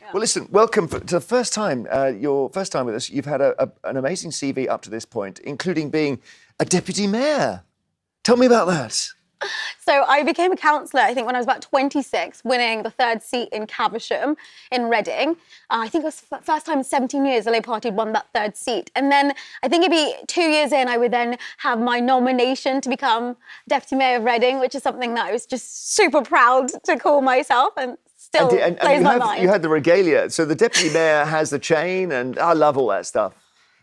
Well, listen, welcome to the first time, your first time with us. You've had an amazing CV up to this point, including being a deputy mayor. Tell me about that. So I became a councillor, I think, when I was about 26, winning the 3rd seat in Caversham in Reading. I think it was the first time in 17 years the Labour Party had won that 3rd seat. And then I think it'd be 2 years in, I would then have my nomination to become Deputy Mayor of Reading, which is something that I was just super proud to call myself and still plays my mind. You had the regalia. So the Deputy Mayor has the chain, and I love all that stuff.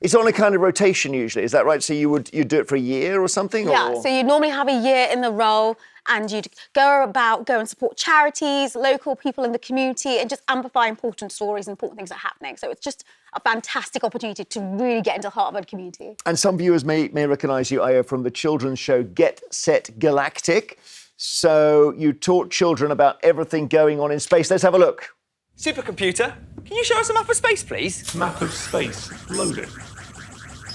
It's on a kind of rotation usually, is that right? So you'd do it for a year or something? Yeah, so you'd normally have a year in the role and you'd go and support charities, local people in the community and just amplify important stories and important things that are happening. So it's just a fantastic opportunity to really get into the heart of a community. And some viewers may recognise you, Ayo, from the children's show Get Set Galactic. So you taught children about everything going on in space. Let's have a look. Supercomputer, can you show us a map of space, please? Map of space. Loaded.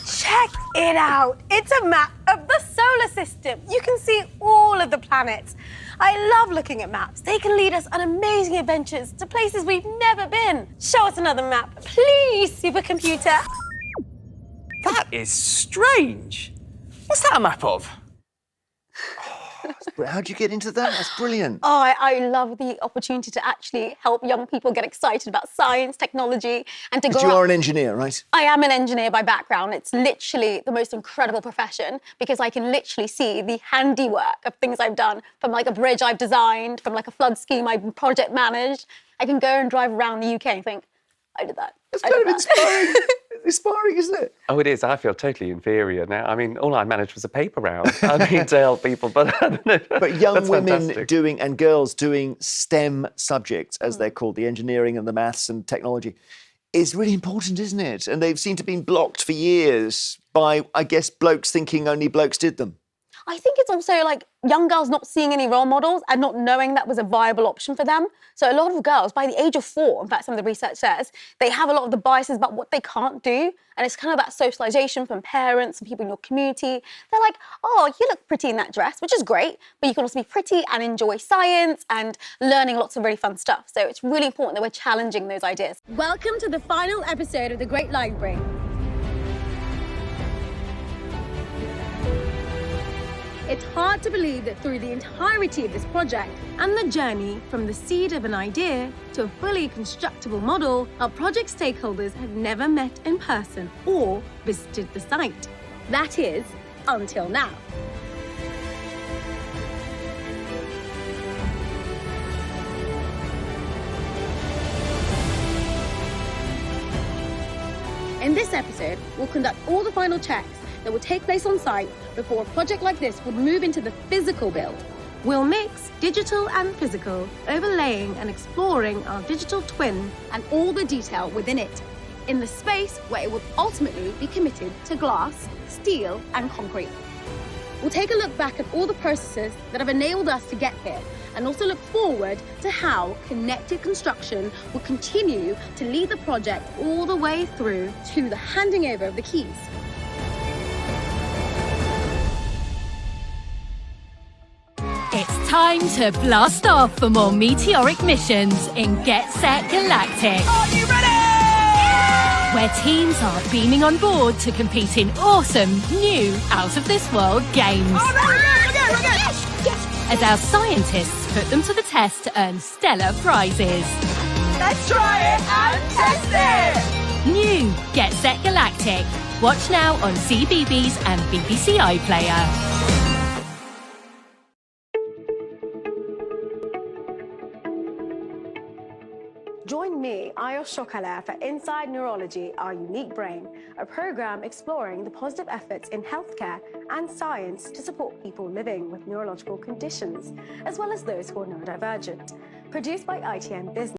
Check it out. It's a map of the solar system. You can see all of the planets. I love looking at maps. They can lead us on amazing adventures to places we've never been. Show us another map, please, supercomputer. That is strange. What's that a map of? How'd you get into that? That's brilliant. Oh, I love the opportunity to actually help young people get excited about science, technology, and to grow up. You are an engineer, right? I am an engineer by background. It's literally the most incredible profession because I can literally see the handiwork of things I've done, from like a bridge I've designed, from like a flood scheme I've project managed. I can go and drive around the UK and think, I did that. It's kind of inspiring. Inspiring, isn't it? Oh, it is. I feel totally inferior now. I mean, all I managed was a paper round. I mean, to help people, but I don't know. But young That's women fantastic. and girls doing STEM subjects, as they're called, the engineering and the maths and technology, is really important, isn't it? And they've seemed to have been blocked for years by, I guess, blokes thinking only blokes did them. I think it's also like young girls not seeing any role models and not knowing that was a viable option for them. So a lot of girls, by the age of 4, in fact, some of the research says, they have a lot of the biases about what they can't do. And it's kind of that socialisation from parents and people in your community. They're like, oh, you look pretty in that dress, which is great, but you can also be pretty and enjoy science and learning lots of really fun stuff. So it's really important that we're challenging those ideas. Welcome to the final episode of The Great Library. It's hard to believe that through the entirety of this project and the journey from the seed of an idea to a fully constructible model, our project stakeholders have never met in person or visited the site. That is, until now. In this episode, we'll conduct all the final checks that will take place on site before a project like this would move into the physical build. We'll mix digital and physical, overlaying and exploring our digital twin and all the detail within it, in the space where it will ultimately be committed to glass, steel and concrete. We'll take a look back at all the processes that have enabled us to get here and also look forward to how connected construction will continue to lead the project all the way through to the handing over of the keys. It's time to blast off for more meteoric missions in Get Set Galactic. Are you ready? Where teams are beaming on board to compete in awesome, new, out-of-this-world games. As our scientists put them to the test to earn stellar prizes. Let's try it and test it! New Get Set Galactic. Watch now on CBeebies and BBC iPlayer. Join me, Ayo Sokale, for Inside Neurology, Our Unique Brain, a program exploring the positive efforts in healthcare and science to support people living with neurological conditions, as well as those who are neurodivergent. Produced by ITN Business.